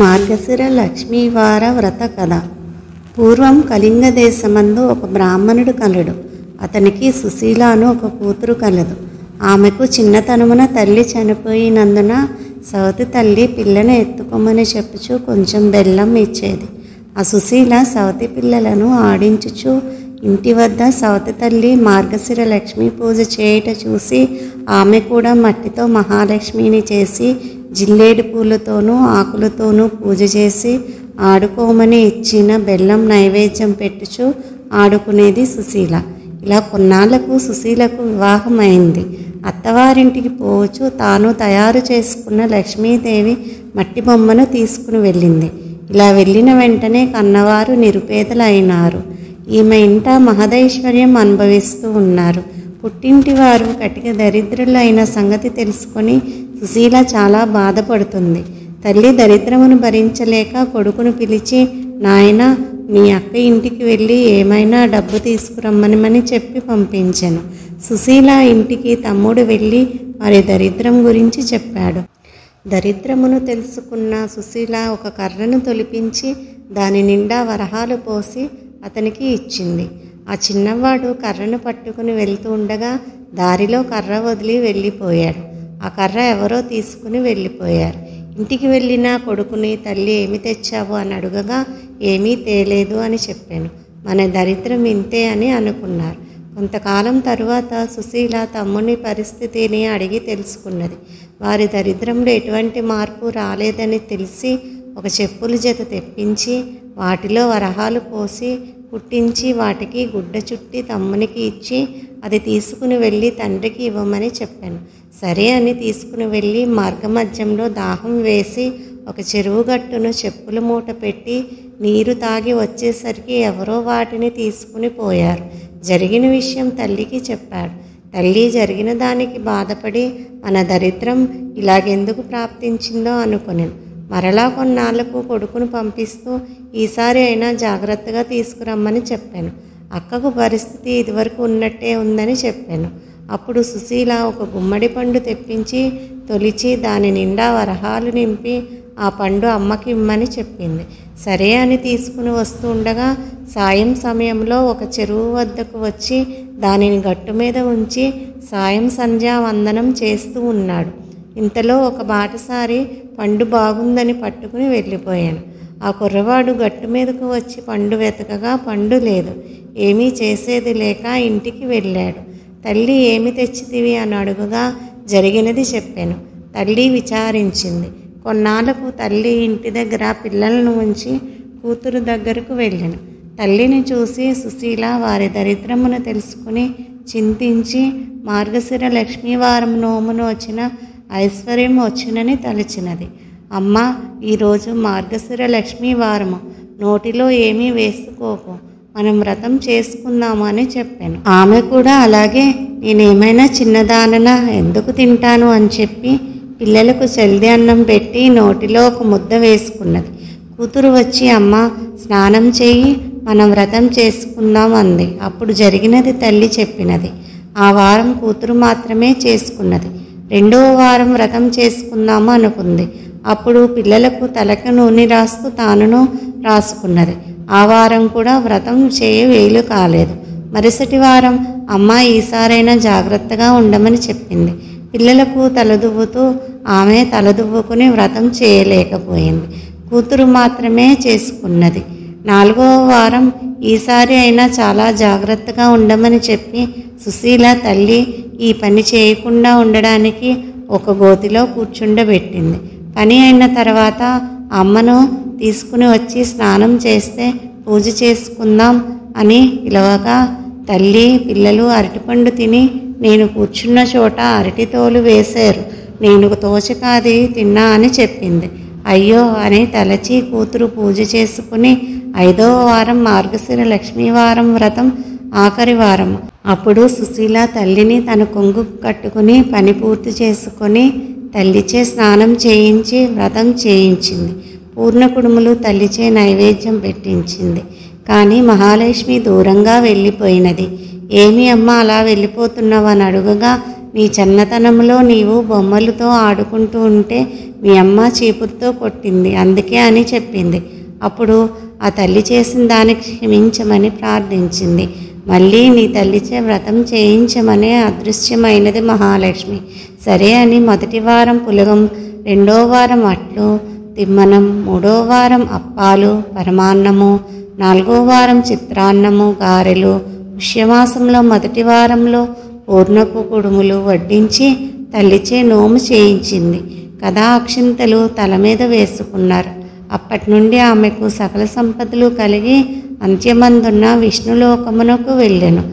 మార్గశిర లక్ష్మీవార వ్రత కథ. పూర్వం కళింగ దేశమందు ఒక బ్రాహ్మణుడు కలడు. అతనికి సుశీల అను ఒక కూతురు కలదు. ఆమెకు చిన్నతనమున తల్లి చనిపోయినందున సవతి తల్లి పిల్లను ఎత్తుకోమని చెప్పుచు కొంచెం బెల్లం ఇచ్చేది. ఆ సుశీల సవతి పిల్లలను ఆడించుచు ఇంటి వద్ద సవతి తల్లి మార్గశిర లక్ష్మీ పూజ చేయుట చూసి ఆమె కూడా మట్టితో మహాలక్ష్మిని చేసి జిల్లేడు పూలతోనూ ఆకులతోనూ పూజ చేసి ఆడుకోమని ఇచ్చిన బెల్లం నైవేద్యం పెట్టుచు ఆడుకునేది సుశీల. ఇలా కొన్నాళ్లకు సుశీలకు వివాహమైంది. అత్తవారింటికి పోవచ్చు తాను తయారు చేసుకున్న లక్ష్మీదేవి మట్టి బొమ్మను తీసుకుని వెళ్ళింది. ఇలా వెళ్ళిన వెంటనే కన్నవారు నిరుపేదలు అయినారు. ఈమె ఇంట మహదైశ్వర్యం అనుభవిస్తూ ఉన్నారు. పుట్టింటి వారు కటిక దరిద్రులైన సంగతి తెలుసుకొని సుశీల చాలా బాధపడుతుంది. తల్లి దరిద్రమును భరించలేక కొడుకును పిలిచి, నాయన మీ అక్క ఇంటికి వెళ్ళి ఏమైనా డబ్బు తీసుకురమ్మని చెప్పి పంపించెను. సుశీల ఇంటికి తమ్ముడు వెళ్ళి వారి దరిద్రం గురించి చెప్పాడు. దరిద్రమును తెలుసుకున్న సుశీల ఒక కర్రను తొలిపించి దాని నిండా వరహాలు పోసి అతనికి ఇచ్చింది. ఆ చిన్నవాడు కర్రను పట్టుకుని వెళ్తూ ఉండగా దారిలో కర్ర వదిలి వెళ్ళిపోయాడు. ఆ కర్ర ఎవరో తీసుకుని వెళ్ళిపోయారు. ఇంటికి వెళ్ళిన కొడుకుని తల్లి ఏమి తెచ్చావు అని అడగగా ఏమీ తేలేదు అని చెప్పాను. మన దరిద్రం ఇంతే అని అనుకున్నారు. కొంతకాలం తరువాత సుశీల తమ్ముని పరిస్థితిని అడిగి తెలుసుకున్నది. వారి దరిద్రంలో ఎటువంటి మార్పు రాలేదని తెలిసి ఒక చెప్పుల జత తెప్పించి వాటిలో వరహాలు పోసి కుట్టించి వాటికి గుడ్డ చుట్టి తమ్మునికి ఇచ్చి అది తీసుకుని వెళ్ళి తండ్రికి ఇవ్వమని చెప్పాను. సరే అని తీసుకుని వెళ్ళి మార్గమధ్యంలో దాహం వేసి ఒక చెరువు గట్టును చెప్పుల మూట పెట్టి నీరు తాగి వచ్చేసరికి ఎవరో వాటిని తీసుకుని పోయారు. జరిగిన విషయం తల్లికి చెప్పాడు. తల్లి జరిగిన దానికి బాధపడి మన దరిద్రం ఇలాగెందుకు ప్రాప్తించిందో అనుకునేను. మరలా కొన్నాళ్లకు కొడుకును పంపిస్తూ ఈసారి అయినా జాగ్రత్తగా తీసుకురమ్మని చెప్పాను. అక్కకు పరిస్థితి ఇదివరకు ఉన్నట్టే ఉందని చెప్పాను. అప్పుడు సుశీల ఒక గుమ్మడి పండు తెప్పించి తొలిచి దాని నిండా వరహాలు నింపి ఆ పండు అమ్మకి ఇమ్మని చెప్పింది. సరే అని తీసుకుని వస్తూ ఉండగా సాయం సమయంలో ఒక చెరువు వద్దకు వచ్చి దానిని గట్టు మీద ఉంచి సాయం సంధ్యావందనం చేస్తూ ఉన్నాడు. ఇంతలో ఒక బాటసారి పండు బాగుందని పట్టుకుని వెళ్ళిపోయాను. ఆ కుర్రవాడు గట్టు మీదకు వచ్చి పండు వెతకగా పండు లేదు. ఏమీ చేసేది లేక ఇంటికి వెళ్ళాడు. తల్లి ఏమి తెచ్చితివి అని అడుగుగా జరిగినది చెప్పాను. తల్లి విచారించింది. కొన్నాళ్లకు తల్లి ఇంటి దగ్గర పిల్లలను ఉంచి కూతురు దగ్గరకు వెళ్ళాను. తల్లిని చూసి సుశీల వారి దరిద్రమును తెలుసుకుని చింతించి మార్గశిర లక్ష్మీవారం నోమును వచ్చిన ఐశ్వర్యం వచ్చినని తలచినది. అమ్మ, ఈరోజు మార్గశిర లక్ష్మీవారము, నోటిలో ఏమీ వేసుకోకు, మనం వ్రతం చేసుకుందాము అని చెప్పాను. ఆమె కూడా అలాగే నేనేమైనా చిన్నదాననా ఎందుకు తింటాను అని చెప్పి పిల్లలకు చల్ది అన్నం పెట్టి నోటిలో ఒక ముద్ద వేసుకున్నది. కూతురు వచ్చి అమ్మ స్నానం చేయి, మనం వ్రతం చేసుకుందాం అంది. అప్పుడు జరిగినది తల్లి చెప్పినది. ఆ వారం కూతురు మాత్రమే చేసుకున్నది. రెండవ వారం వ్రతం చేసుకుందాము అనుకుంది. అప్పుడు పిల్లలకు తలకు నూనె రాస్తూ తానును రాసుకున్నది. ఆ వారం కూడా వ్రతం చేయ వీలు కాలేదు. మరుసటి వారం అమ్మ ఈసారైనా జాగ్రత్తగా ఉండమని చెప్పింది. పిల్లలకు తలదువ్వుతూ ఆమె తలదువ్వుకుని వ్రతం చేయలేకపోయింది. కూతురు మాత్రమే చేసుకున్నది. నాలుగవ వారం ఈసారి అయినా చాలా జాగ్రత్తగా ఉండమని చెప్పి సుశీల తల్లి ఈ పని చేయకుండా ఉండడానికి ఒక గోతిలో కూర్చుండబెట్టింది. పని అయిన తర్వాత అమ్మను తీసుకుని వచ్చి స్నానం చేస్తే పూజ చేసుకుందాం అని పిలవగా తల్లి పిల్లలు అరటిపండు తిని నేను కూర్చున్న చోట అరటి తోలు వేశారు, నేను తోచక అది తిన్నా అని చెప్పింది. అయ్యో అని తలచి కూతురు పూజ చేసుకుని 5వ వారం మార్గశిర లక్ష్మీవారం వ్రతం ఆఖరి వారం. అప్పుడు సుశీల తల్లిని తన కొంగు కట్టుకుని పని పూర్తి చేసుకొని తల్లిచే స్నానం చేయించి వ్రతం చేయించింది. పూర్ణ కుడుములు తల్లిచే నైవేద్యం పెట్టించింది. కానీ మహాలక్ష్మి దూరంగా వెళ్ళిపోయినది. ఏమి అమ్మ అలా వెళ్ళిపోతున్నావు అని అడుగగా నీ చిన్నతనంలో నీవు బొమ్మలతో ఆడుకుంటూ ఉంటే మీ అమ్మ చీపురుతో కొట్టింది అందుకే అని చెప్పింది. అప్పుడు ఆ తల్లి చేసిన దానికి క్షమించమని ప్రార్థించింది. మళ్ళీ నీ తల్లిచే వ్రతం చేయించమనే అదృశ్యమైనది మహాలక్ష్మి. సరే అని మొదటి వారం పులగం, రెండో వారం అట్లు తిమ్మనం, మూడో వారం అప్పాలు పరమాన్నము, నాలుగో వారం చిత్రాన్నము గారెలు, పుష్యమాసంలో మొదటి వారంలో పూర్ణపు కుడుములు వడ్డించి తల్లిచే నోము చేయించింది. కదా అక్షింతలు తల మీద వేసుకున్నారు. అప్పటి నుండి ఆమెకు సకల సంపదలు కలిగి అంత్యమందున్న విష్ణులోకమునకు వెళ్ళెను.